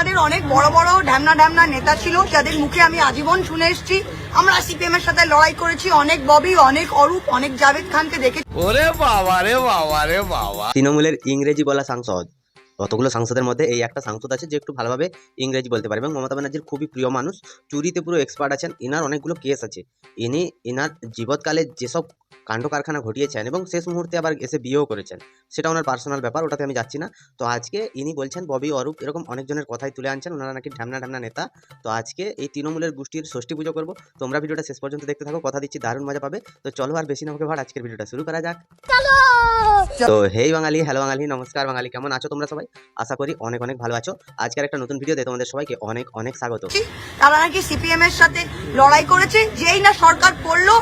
আমাদের অনেক বড় বড় ঢ্যামনা ঢ্যামনা নেতা ছিল যাদের মুখে আমি আজীবন শুনে এসেছি। আমরা সিপিএম এর সাথে লড়াই করেছি, অনেক ববি, অনেক অরূপ, অনেক জাভেদ খানকে দেখেছি। ওরে বাবা রে বাবা রে বাবা। তৃণমূলের ইংরেজি বলা সাংসদ, অতগুলো সাংসদের মধ্যে এই একটা সাংসদ আছে যে একটু ভালোভাবে ইংরেজি বলতে পারে এবং মমতা ব্যানার্জির খুবই প্রিয় মানুষ, চুরিতে পুরো এক্সপার্ট আছেন। ইনার অনেকগুলো কেস আছে, ইনি ইনার জীবৎকালে যেসব কাণ্ড কারখানা ঘটিয়েছেন এবং শেষ মুহূর্তে আবার এসে বিয়েও করেছেন, সেটা ওনার পার্সোনাল ব্যাপার, ওটাতে আমি যাচ্ছি না। তো আজকে ইনি বলছেন ববি, অরূপ, এরকম অনেকজনের কথাই তুলে আনছেন, ওনারা নাকি ঢ্যামনা ঢ্যামনা নেতা। তো আজকে এই তৃণমূলের গোষ্ঠীর ষষ্ঠী পুজো করবো। তোমরা ভিডিওটা শেষ পর্যন্ত দেখতে থাকো, কথা দিচ্ছি দারুণ মজা পাবে। তো চলো আর বেশি না হোক ভাট, আজকের ভিডিওটা শুরু করা যাক। তো হেই বাঙালি, হ্যালো বাঙালি, নমস্কার বাঙালি, কেমন আছো তোমরা সবাই? আশা করি অনেক অনেক ভালো আছো। আজকের একটা নতুন ভিডিওতে তোমাদের সবাইকে অনেক অনেক স্বাগত। তারা নাকি সিপিএম এর সাথে লড়াই করেছে, যেই না সরকার পড়লো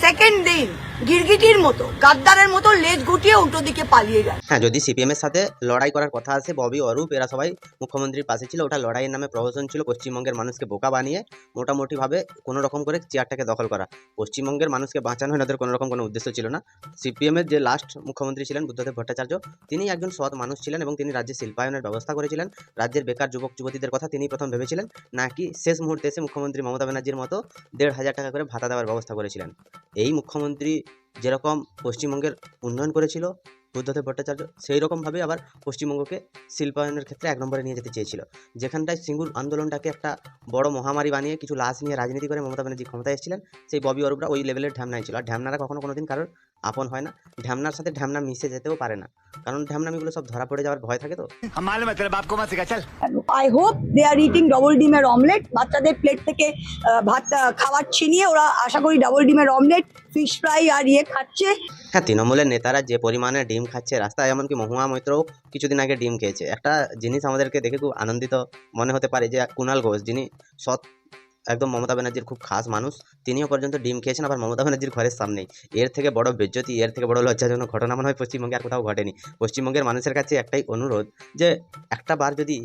সেকেন্ড দিন গিরগিটির মতো, গাদ্দারের মতো লেজ গুটিয়ে উল্টো দিকে পালিয়ে যায়। হ্যাঁ, যদি সিপিএম এর সাথে লড়াই করার কথা আছে, ববি, অরূপ এরা সবাই মুখ্যমন্ত্রীর পাশে ছিল, ওটা লড়াইয়ের নামে প্রহসন ছিল, পশ্চিমবঙ্গের মানুষকে বোকা বানিয়ে মোটামুটিভাবে কোনো রকম করে চেয়ারটাকে দখল করা। পশ্চিমবঙ্গের মানুষকে বাঁচানো এনাদের কোনো রকম কোনো উদ্দেশ্য ছিল না। সিপিএম এর যে লাস্ট মুখ্যমন্ত্রী ছিলেন বুদ্ধদেব ভট্টাচার্য, তিনি একজন সৎ মানুষ ছিলেন এবং তিনি রাজ্যে শিল্পায়নের ব্যবস্থা করেছিলেন। রাজ্যের বেকার যুবক যুবতীদের কথা তিনি প্রথম ভেবেছিলেন, নাকি শেষ মুহূর্তে এসে মুখ্যমন্ত্রী মমতা ব্যানার্জির মতো 1,500 টাকা করে ভাতা দেওয়ার ব্যবস্থা করেছিলেন। এই মুখ্যমন্ত্রী যেরকম পশ্চিমবঙ্গের উন্নয়ন করেছিল বুদ্ধদেব ভট্টাচার্য, সেই রকমভাবে আবার পশ্চিমবঙ্গকে শিল্পায়নের ক্ষেত্রে 1 নম্বরে নিয়ে যেতে চেয়েছিল। যেখানটায় সিঙ্গুর আন্দোলনটাকে একটা বড় মহামারী বানিয়ে কিছু লাশ নিয়ে রাজনীতি করে মমতা ব্যানার্জি ক্ষমতায় এসেছিলেন, সেই ববি অরূপরা ওই লেভেলের ঢ্যামনাই ছিল। আর ঢ্যামনারা কখনো কোনোদিন কারোর আপন হয় না, ঢ্যামনার সাথে ঢ্যামনা মিশে যেতেও পারে না, কারণ ঢ্যামনামিগুলো সব ধরা পড়ে যাওয়ার ভয় থাকে। তো I hope they are eating double ডিমের অমলেট। বাচ্চাদের প্লেট থেকে ভাত খাবার ছিনিয়ে ওরা আশা করি ডাবল ডিমের অমলেট, ফিশ ফ্রাই আর খাচ্ছে। হ্যাঁ, তৃণমূলের নেতারা যে পরিমাণে ডিম খাচ্ছে রাস্তায়, এমনকি মহুয়া মৈত্রও কিছুদিন আগে ডিম খেয়েছে। একটা জিনিস আমাদেরকে দেখে খুব আনন্দিত মনে হতে পারে যে কুণাল ঘোষ, যিনি সৎ একদম মমতা ব্যানার্জির খুব খাস মানুষ, তিনিও পর্যন্ত ডিম খেয়েছেন, আবার মমতা ব্যানার্জির ঘরের সামনেই। এর থেকে বড় বেজ্জতি, এর থেকে বড় লজ্জাজনক ঘটনা মনে হয় পশ্চিমবঙ্গে আর কোথাও ঘটেনি। পশ্চিমবঙ্গের মানুষের কাছে একটাই অনুরোধ, যে একটা বার যদি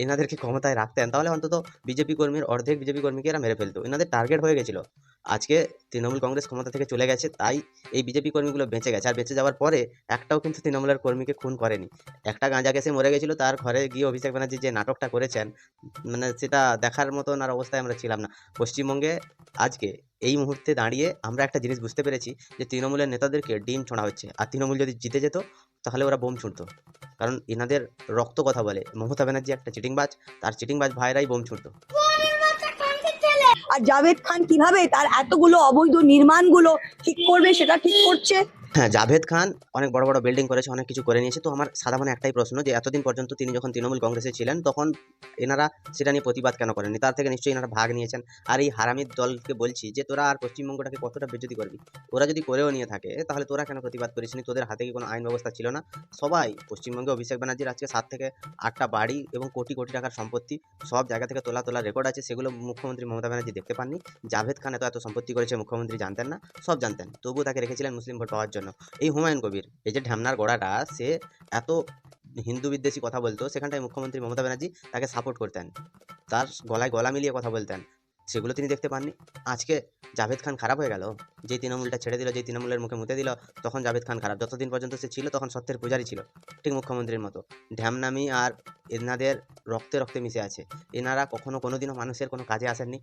এনাদেরকে ক্ষমতায় রাখতেন, তাহলে অন্তত বিজেপি কর্মীর অর্ধেক বিজেপি কর্মীকে এরা মেরে ফেলতো। এনাদের টার্গেট হয়ে গেছিল। আজকে তৃণমূল কংগ্রেস ক্ষমতা থেকে চলে গেছে, তাই এই বিজেপি কর্মীগুলো বেঁচে গেছে। আর বেঁচে যাওয়ার পরে একটাও কিন্তু তৃণমূলের কর্মীকে খুন করেনি। একটা গাঁজা কেসে মরে গেছিল, তার ঘরে গিয়ে অভিষেক ব্যানার্জি যে নাটকটা করেছেন, মানে সেটা দেখার মতন আর অবস্থায় আমরা ছিলাম না। পশ্চিমবঙ্গে আজকে এই মুহূর্তে দাঁড়িয়ে আমরা একটা জিনিস বুঝতে পেরেছি, যে তৃণমূলের নেতাদেরকে ডিম ছোঁড়া হচ্ছে। আর তৃণমূল যদি জিতে যেত, তাহলে ওরা বোম ছুঁড়তো, কারণ এনাদের রক্ত কথা বলে। মমতা ব্যানার্জি একটা চিটিংবাজ, তার চিটিংবাজ ভাইরাই বোম ছুঁড়তো। আর জাভেদ খান কিভাবে তার এতগুলো অবৈধ নির্মাণগুলো ঠিক করবে সেটা ঠিক করছে। হ্যাঁ, জাভেদ খান অনেক বড় বড় বিল্ডিং করেছে, অনেক কিছু করে নিয়েছে। তো আমার সাদা মনে একটাই প্রশ্ন, যে এতদিন পর্যন্ত তিনি যখন তৃণমূল কংগ্রেসে ছিলেন, তখন এনারা সেটা নিয়ে প্রতিবাদ কেন করেননি? তার থেকে নিশ্চয়ই এনারা ভাগ নিয়েছেন। আর এই হারামির দলকে বলছি যে তোরা আর পশ্চিমবঙ্গটাকে কতটা বেজ্জতি করবি? ওরা যদি করেও নিয়ে থাকে, তাহলে তোরা কেন প্রতিবাদ করিসনি? তোদের হাতে কি কোনো আইন ব্যবস্থা ছিল না? সবাই পশ্চিমবঙ্গে অভিষেক ব্যানার্জির আজকে 7 থেকে 8টা বাড়ি এবং কোটি কোটি টাকার সম্পত্তি, সব জায়গা থেকে তোলা তোলা রেকর্ড আছে, সেগুলো মুখ্যমন্ত্রী মমতা ব্যানার্জি দেখতে পাননি। জাভেদ খান এত সম্পত্তি করেছে মুখ্যমন্ত্রী জানতেন না? সব জানতেন, তবুও তাকে রেখেছিলেন মুসলিম ভোট পাওয়ার জন্য। এই হুমায়ুন কবির, এই যে ঢ্যামনার গোড়াটা, সে এত হিন্দু বিদ্বেষী কথা বলতো, সেখানটায় মুখ্যমন্ত্রী মমতা ব্যানার্জি তাকে সাপোর্ট করতেন, তার গলায় গলা মিলিয়ে কথা বলতেন, সেগুলো তিনি দেখতে পাননি। আজকে জাভেদ খান খারাপ হয়ে গেল, যে তৃণমূলটা ছেড়ে দিল, যে তৃণমূলের মুখে মুতে দিল, তখন জাভেদ খান খারাপ। যতদিন পর্যন্ত সে ছিল, তখন সত্যের পূজারি ছিল, ঠিক মুখ্যমন্ত্রীর মতো। ঢ্যামনামি আর এনাদের রক্তে রক্তে মিশে আছে। এনারা কখনো কোনোদিনও মানুষের কোনো কাজে আসেননি।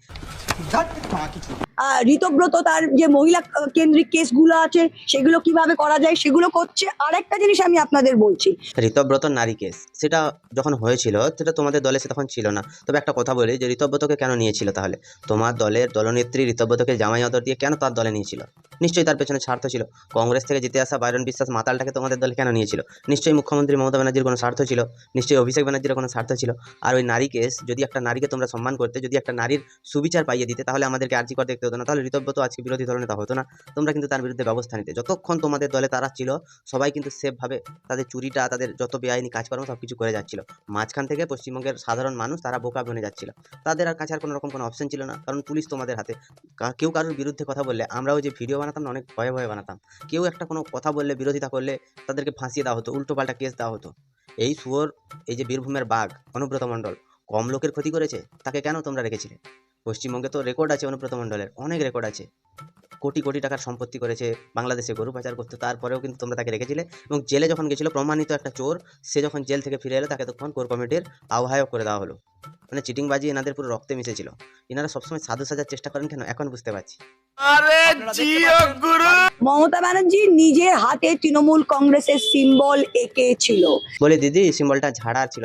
ঋতব্রত তার যে মহিলা কেন্দ্রিক কেসগুলো আছে সেগুলো কিভাবে করা যায় সেগুলো করছে। আর একটা জিনিস আমি আপনাদের বলছি, ঋতব্রত নারী কেস, সেটা যখন হয়েছিল, সেটা তোমাদের দলে সে তখন ছিল না। তবে একটা কথা বলি, যে ঋতব্রতকে কেন নিয়েছিল? তাহলে তোমার দলের দলনেত্রী ঋতব্রতকে জামাই আদর দিয়ে কেন তার দলে নিয়েছিল? নিশ্চয়ই তার পেছনে স্বার্থ ছিল। কংগ্রেস থেকে জিতে আসা বাইরন বিশ্বাস মাতালটাকে তোমাদের দলে কেন নিয়েছিল? নিশ্চয়ই মুখ্যমন্ত্রী মমতা ব্যানার্জির কোনো স্বার্থ ছিল, নিশ্চয়ই অভিষেক ব্যানার্জির কোনো স্বার্থ ছিল। আর ওই নারী কেস, যদি একটা নারীকে তোমরা সম্মান করতে, যদি একটা নারীর সুবিচার পাইয়ে দিতে, তাহলে আমাদেরকে আর্জি করে দেখতে হতো না, তাহলে ঋতব্রত আজকে বিরোধী দলে নেতা হতো না। তোমরা কিন্তু তার বিরুদ্ধে ব্যবস্থা নিতে। যতক্ষণ তোমাদের দলে তারা ছিল, সবাই কিন্তু সেফভাবে তাদের চুরিটা, তাদের যত বেআইনি কাজকর্ম সব কিছু করে যাচ্ছিল। মাঝখান থেকে পশ্চিমবঙ্গের সাধারণ মানুষ তারা বোকা বনে যাচ্ছিল। তাদের আর কাছে আর কোনো রকম কোনো অপশন ছিল না, কারণ পুলিশ তোমাদের হাতে। কেউ কারোর বিরুদ্ধে কথা বললে, আমরাও যে ভিডিও বানাতাম না, অনেক ভয়ে ভয়ে বানাতাম। কেউ একটা কোনো কথা বললে, বিরোধিতা করলে, তাদেরকে ফাঁসিয়ে দেওয়া হতো, উল্টো পাল্টা কেস দেওয়া হতো। এই শুয়োর, এই যে বীরভূমের বাঘ অনুব্রত মণ্ডল, কম লোকের ক্ষতি করেছে? তাকে কেন তোমরা রেখেছিলে? পশ্চিমবঙ্গে তো রেকর্ড আছে অনুব্রত মণ্ডলের, অনেক রেকর্ড আছে। কোটি কোটি টাকার সম্পত্তি করেছে, বাংলাদেশে গরু পাচার করতো, তারপরেও কিন্তু তোমরা তাকে রেখেছিলে। এবং জেলে যখন গেছিল প্রমাণিত একটা চোর, সে যখন জেল থেকে ফিরে এলো তাকে তখন কোর কমিটির আহ্বায়ক করে দেওয়া হলো। মানে চিটিংবাজি এনাদের পুরো রক্তে মিশেছিল। এনারা সবসময় সাধু সাজার চেষ্টা করেন কেন এখন বুঝতে পারছি। আরে জিও গুরু। মমতা ব্যানার্জি নিজের হাতে তৃণমূল কংগ্রেসের সিম্বল এঁকেছিল। বলে দিদি সিম্বলটা ঝাড়ার ছিল,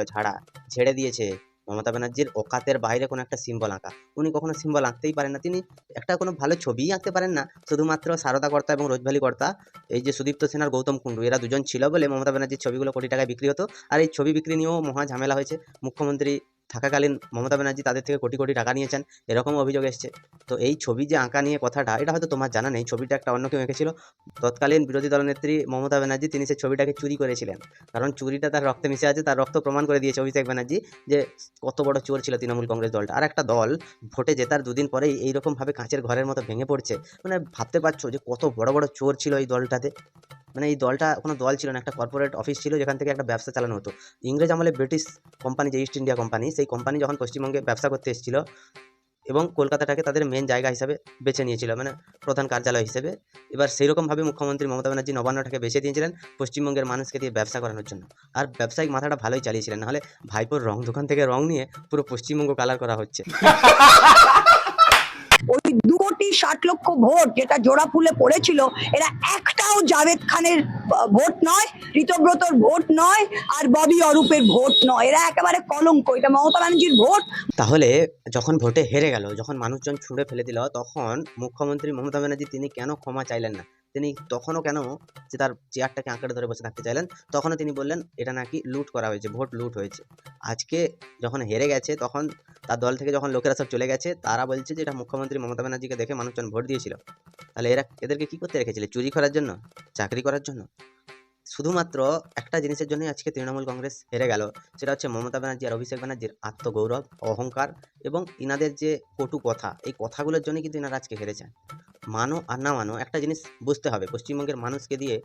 ঝেড়ে দিয়েছে। মমতা ব্যানার্জির ওকাতের বাইরে কোনো একটা সিম্বল আঁকা, উনি কখনো সিম্বল আঁকতেই পারেন না। তিনি একটা কোনো ভালো ছবিই আঁকতে পারেন না। শুধুমাত্র সারদা কর্তা এবং রোজভ্যালি কর্তা, এই যে সুদীপ্ত সেন আর গৌতম কুণ্ডু, এরা দুজন ছিল বলে মমতা ব্যানার্জির ছবিগুলো কোটি টাকায় বিক্রি হতো। আর এই ছবি বিক্রি নিয়েও মহা ঝামেলা হয়েছে। মুখ্যমন্ত্রী থাকাকালীন মমতা ব্যানার্জি তাদের থেকে কোটি কোটি টাকা নিয়েছেন, এরকম অভিযোগ এসছে। তো এই ছবি যে আঁকা নিয়ে কথাটা, এটা হয়তো তোমার জানা নেই। ছবিটা একটা অন্য কেউ এঁকেছিল। তৎকালীন বিরোধী দলনেত্রী মমতা ব্যানার্জি তিনি সেই ছবিটাকে চুরি করেছিলেন, কারণ চুরিটা তার রক্তে মিশে আছে। তার রক্ত প্রমাণ করে দিয়েছে অভিষেক ব্যানার্জি যে কত বড় চোর ছিল তৃণমূল কংগ্রেস দলটা। আর একটা দল ভোটে জেতার দুদিন পরেই এইরকমভাবে কাঁচের ঘরের মতো ভেঙে পড়ছে। মানে ভাবতে পারছো যে কত বড় বড় চোর ছিল এই দলটাতে। মানে এই দলটা কোনো দল ছিল না, একটা কর্পোরেট অফিস ছিল যেখান থেকে একটা ব্যবসা চালানো হতো। ইংরেজ আমলে ব্রিটিশ কোম্পানি, যে ইস্ট ইন্ডিয়া কোম্পানি, সেই কোম্পানি যখন পশ্চিমবঙ্গে ব্যবসা করতে এসেছিল এবং কলকাতাটাকে তাদের মেন জায়গা হিসাবে বেছে নিয়েছিল, মানে প্রধান কার্যালয় হিসেবে। এবার সেই রকমভাবে মুখ্যমন্ত্রী মমতা ব্যানার্জি নবান্নটাকে বেছে দিয়েছিলেন পশ্চিমবঙ্গের মানুষকে দিয়ে ব্যবসা করানোর জন্য। আর ব্যবসায়িক মাথাটা ভালোই চালিয়েছিলেন, নাহলে ভাইপোর রং দোকান থেকে রং নিয়ে পুরো পশ্চিমবঙ্গ কালার করা হচ্ছে। ওই 2,60,00,000 ভোট যেটা জোড়া ফুলে পড়েছিল, এরা একটাও জাভেদ খানের ভোট নয়, ঋতব্রতর ভোট নয়, আর ববি অরূপের ভোট নয়। এরা একেবারে কলঙ্ক, এটা মমতা ব্যানার্জির ভোট। তাহলে যখন ভোটে হেরে গেল, যখন মানুষজন ছুঁড়ে ফেলে দিল, তখন মুখ্যমন্ত্রী মমতা ব্যানার্জি তিনি কেন ক্ষমা চাইলেন না? তিনি তখনও কেন যে তার চেয়ারটাকে আঁকড়ে ধরে বসে থাকতে চাইলেন? তখনও তিনি বললেন এটা নাকি লুট করা হয়েছে, ভোট লুট হয়েছে। আজকে যখন হেরে গেছে, তখন তার দল থেকে যখন লোকেরা সব চলে গেছে, তারা বলছে যে এটা মুখ্যমন্ত্রী মমতা ব্যানার্জিকে দেখে মানুষজন ভোট দিয়েছিল। তাহলে এদেরকে কি করতে রেখেছিল? চুরি করার জন্য? চাকরি করার জন্য? শুধুমাত্র একটা জিনিসের জন্যই আজকে তৃণমূল কংগ্রেস হেরে গেল, সেটা হচ্ছে মমতা ব্যানার্জি আর অভিষেক ব্যানার্জির আত্মগৌরব, অহংকার এবং ইনাদের যে কটু কথা, এই কথাগুলোর জন্যই কিন্তু ইনারা আজকে হেরেছেন। মানো আর না মানো, একটা জিনিস বুঝতে হবে, পশ্চিমবঙ্গের মানুষকে দিয়ে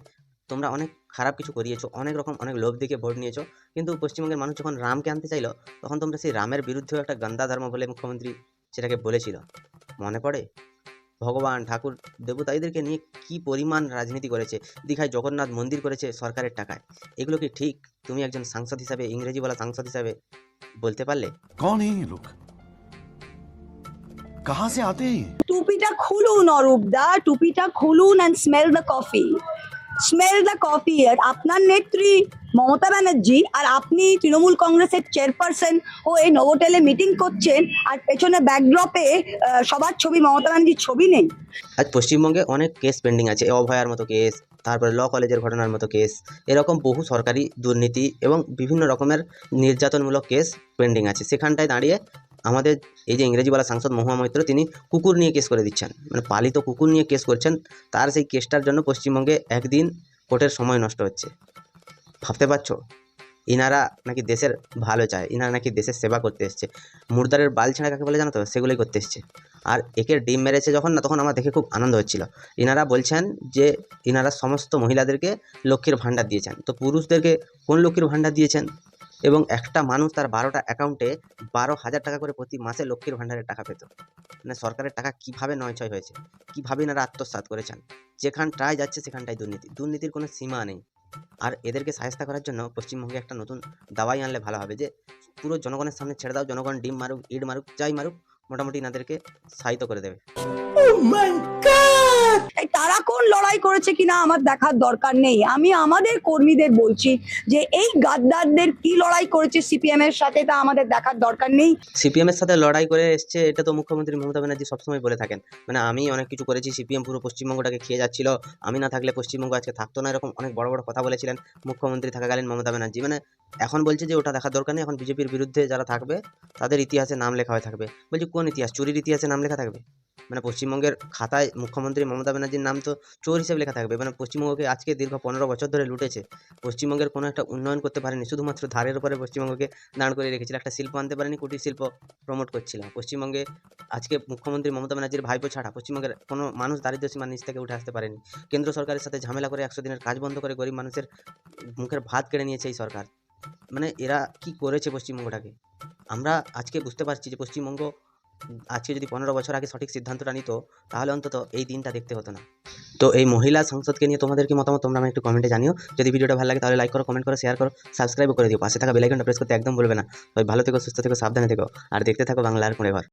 তোমরা অনেক খারাপ কিছু করিয়েছো, অনেক লোভ দেখে ভোট নিয়েছো। কিন্তু পশ্চিমবঙ্গের মানুষ যখন রামকে আনতে চাইলো, তখন তোমরা সেই রামের বিরুদ্ধেও একটা গন্দা ধর্ম বলে মুখ্যমন্ত্রী সেটাকে বলেছিল, মনে পড়ে? ভগবান, ঠাকুর, দেবতা এদেরকে নিয়ে কি পরিমাণ রাজনীতি করেছে। দীঘায় জগন্নাথ মন্দির করেছে সরকারের টাকায়। এগুলো কি ঠিক? তুমি একজন সাংসদ হিসাবে, ইংরেজি বলা সাংসদ হিসাবে বলতে পারলে? कौन है ये लोग? कहां से आते हैं ये? টুপিটা খুলুন অরূপদা, টুপিটা খুলুন and smell the coffee. Smell the coffee. আর আপনার নেত্রী মমতা ব্যানার্জি আর আপনি তৃণমূল কংগ্রেসের চেয়ারপারসন ও এই নভোটেলে মিটিং করছেন, আর পেছনে ব্যাকড্রপে সবার ছবি, মমতা ব্যানার্জির ছবি নেই। আজ পশ্চিমবঙ্গে অনেক কেস পেন্ডিং আছে, অভয়ার মতো কেস, তারপরে ল কলেজের ঘটনার মতো কেস, এরকম বহু সরকারি দুর্নীতি এবং বিভিন্ন রকমের নির্যাতনমূলক কেস পেন্ডিং আছে। সেখানটায় দাঁড়িয়ে আমাদের এই যে ইংরেজিওয়ালা সাংসদ মহুয়া মৈত্র, তিনি কুকুর নিয়ে কেস করে দিচ্ছেন, মানে পালিত কুকুর নিয়ে কেস করছেন। তার সেই কেসটার জন্য পশ্চিমবঙ্গে একদিন কোর্টের সময় নষ্ট হচ্ছে। ভাবতে পারছো? ইনারা নাকি দেশের ভালো চায়, ইনারা নাকি দেশের সেবা করতে এসছে। মুর্দারের বাল ছেঁড়া কাকে বলে জানো তো? সেগুলোই করতে এসছে। আর একে ডিম মেরেছে যখন না, তখন আমার দেখে খুব আনন্দ হচ্ছিল। ইনারা বলছেন যে ইনারা সমস্ত মহিলাদেরকে লক্ষ্মীর ভাণ্ডার দিয়েছেন, তো পুরুষদেরকে কোন লক্ষ্মীর ভাণ্ডার দিয়েছেন? এবং একটা মানুষ তার 12টা অ্যাকাউন্টে 12,000 টাকা করে প্রতি মাসে লক্ষ্মীর ভাণ্ডারের টাকা পেত। মানে সরকারের টাকা কীভাবে নয়ছয় হয়েছে, কীভাবে এনারা আত্মসাৎ করেছেন। যেখানটায় যাচ্ছে সেখানটায় দুর্নীতি, দুর্নীতির কোনো সীমা নেই। আর এদেরকে সাহায্য করার জন্য পশ্চিমবঙ্গে একটা নতুন দাওয়াই আনলে ভালো হবে, যে পুরো জনগণের সামনে ছেড়ে দাও, জনগণ ডিম মারুক, ইট মারুক, যাই মারুক, মোটামুটি এনাদেরকে সাহিত্য করে দেবে। এই তারা কোন লড়াই করেছে কিনা আমার দেখার দরকার নেই। আমি আমাদের কর্মীদের বলছি যে এই গাদ্দারদের কি লড়াই করেছে সিপিএম এর সাথে, তা আমাদের দেখার দরকার নেই। সিপিএম এর সাথে লড়াই করে এসছে, এটা তো মুখ্যমন্ত্রী মমতা ব্যানার্জি সবসময় বলে থাকেন। মানে আমি অনেক কিছু করেছি, সিপিএম পুরো পশ্চিমবঙ্গটাকে খেয়ে যাচ্ছিল, আমি না থাকলে পশ্চিমবঙ্গ আজকে থাকতো না, এরকম অনেক বড় বড় কথা বলেছিলেন মুখ্যমন্ত্রী থাকাকালীন মমতা ব্যানার্জি। মানে এখন বলছে যে ওটা দেখার দরকার নেই, এখন বিজেপির বিরুদ্ধে যারা থাকবে তাদের ইতিহাসে নাম লেখা হয়ে থাকবে। বলছি কোন ইতিহাস? চুরির ইতিহাসে নাম লেখা থাকবে? মানে পশ্চিমবঙ্গের খাতায় মুখ্যমন্ত্রী মমতা ব্যানার্জির নাম তো চোর হিসেবে লেখা থাকবে। মানে পশ্চিমবঙ্গকে আজকে দীর্ঘ 15 বছর ধরে লুটেছে, পশ্চিমবঙ্গের কোনো একটা উন্নয়ন করতে পারেনি, শুধুমাত্র ধারের উপরে পশ্চিমবঙ্গকে দাঁড় করে রেখেছিল। একটা শিল্প আনতে পারেনি, কুটির শিল্প প্রমোট করছিল পশ্চিমবঙ্গে। আজকে মুখ্যমন্ত্রী মমতা ব্যানার্জির ভাইপো ছাড়া পশ্চিমবঙ্গের কোনো মানুষ দারিদ্র্য সীমার নিচ থেকে উঠে আসতে পারেনি। কেন্দ্র সরকারের সাথে ঝামেলা করে 100 দিনের কাজ বন্ধ করে গরিব মানুষের মুখের ভাত কেড়ে নিয়েছে এই সরকার। মানে এরা কি করেছে পশ্চিমবঙ্গটাকে? আমরা আজকে বুঝতে পারছি যে পশ্চিমবঙ্গ আজকে যদি 15 বছর আগে সঠিক সিদ্ধান্তটা নিত, তাহলে অন্তত এই দিনটা দেখতে হতো না। তো এই মহিলা সংসদকে নিয়ে তোমাদের কি মতামত, তোমরা আমাকে একটু কমেন্টে জানিও। যদি ভিডিওটা ভালো লাগে তাহলে লাইক করো, কমেন্ট করো, শেয়ার করো, সাবস্ক্রাইবও করে দিও। পাশে থাকা বেল আইকনটা প্রেস করতে একদম ভুলবে না। সবাই ভালো থেকো, সুস্থ থেকো, সাবধানে থেকো, আর দেখতে থাকো বাংলার ফোরেভার।